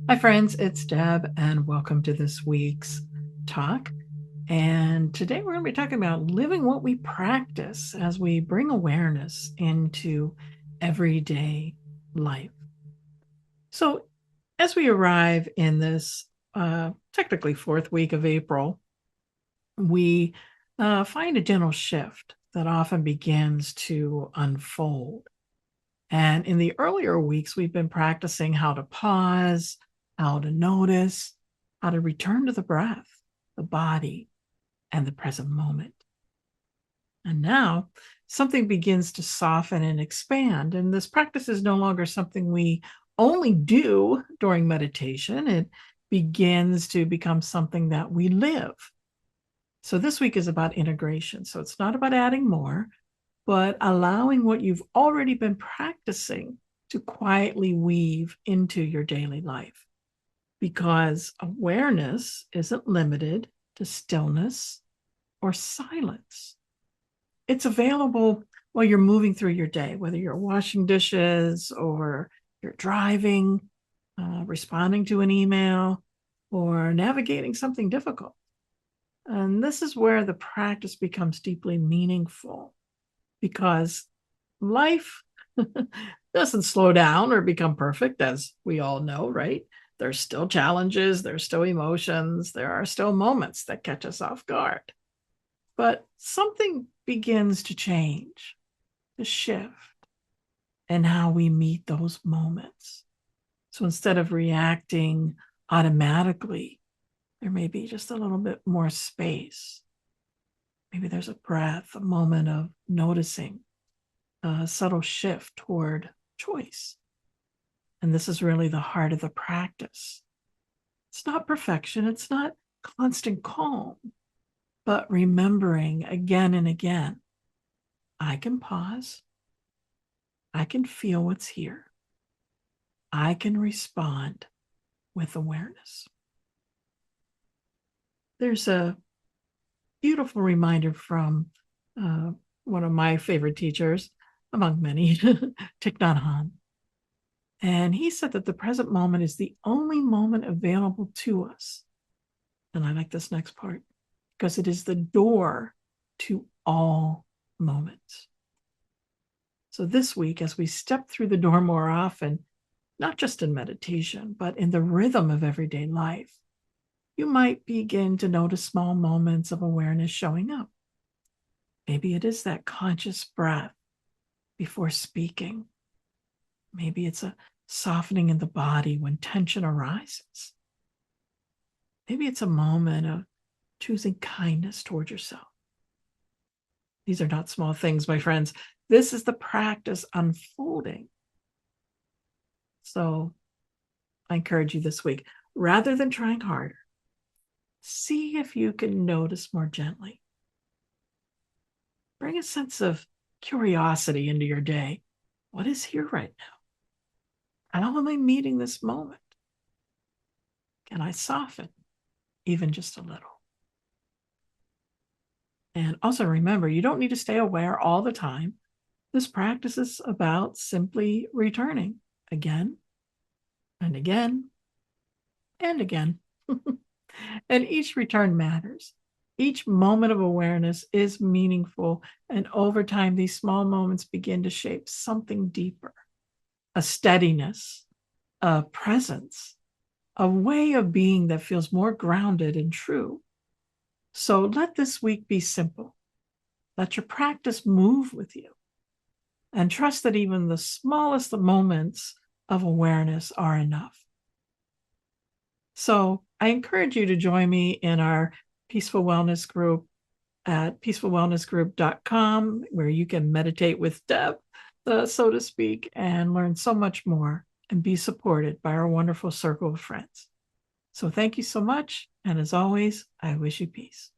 Hi, friends, it's Deb, and welcome to this week's talk. And today we're going to be talking about living what we practice as we bring awareness into everyday life. So, as we arrive in this technically fourth week of April, we find a gentle shift that often begins to unfold. And in the earlier weeks, we've been practicing how to pause, how to notice, how to return to the breath, the body, and the present moment. And now something begins to soften and expand. And this practice is no longer something we only do during meditation, it begins to become something that we live. So this week is about integration. So it's not about adding more, but allowing what you've already been practicing to quietly weave into your daily life. Because awareness isn't limited to stillness or silence. It's available while you're moving through your day, whether you're washing dishes or you're driving, responding to an email, or navigating something difficult. And this is where the practice becomes deeply meaningful, because life doesn't slow down or become perfect, as we all know, right? There's still challenges, there's still emotions, there are still moments that catch us off guard. But something begins to change, to shift in how we meet those moments. So instead of reacting automatically, there may be just a little bit more space. Maybe there's a breath, a moment of noticing, a subtle shift toward choice. And this is really the heart of the practice. It's not perfection, it's not constant calm, but remembering again and again, I can pause, I can feel what's here, I can respond with awareness. There's a beautiful reminder from one of my favorite teachers, among many, Thich Nhat Hanh. And he said that the present moment is the only moment available to us. And I like this next part, because it is the door to all moments. So this week, as we step through the door more often, not just in meditation, but in the rhythm of everyday life, you might begin to notice small moments of awareness showing up. Maybe it is that conscious breath before speaking. Maybe it's a softening in the body when tension arises. Maybe it's a moment of choosing kindness toward yourself. These are not small things, my friends. This is the practice unfolding. So I encourage you this week, rather than trying harder, see if you can notice more gently. Bring a sense of curiosity into your day. What is here right now? How am I meeting this moment? Can I soften even just a little? And also remember, you don't need to stay aware all the time. This practice is about simply returning again and again and again. And each return matters. Each moment of awareness is meaningful. And over time, these small moments begin to shape something deeper, a steadiness, a presence, a way of being that feels more grounded and true. So let this week be simple. Let your practice move with you. And trust that even the smallest moments of awareness are enough. So I encourage you to join me in our Peaceful Wellness group at peacefulwellnessgroup.com, where you can meditate with Deb, so to speak, and learn so much more and be supported by our wonderful circle of friends. So thank you so much. And as always, I wish you peace.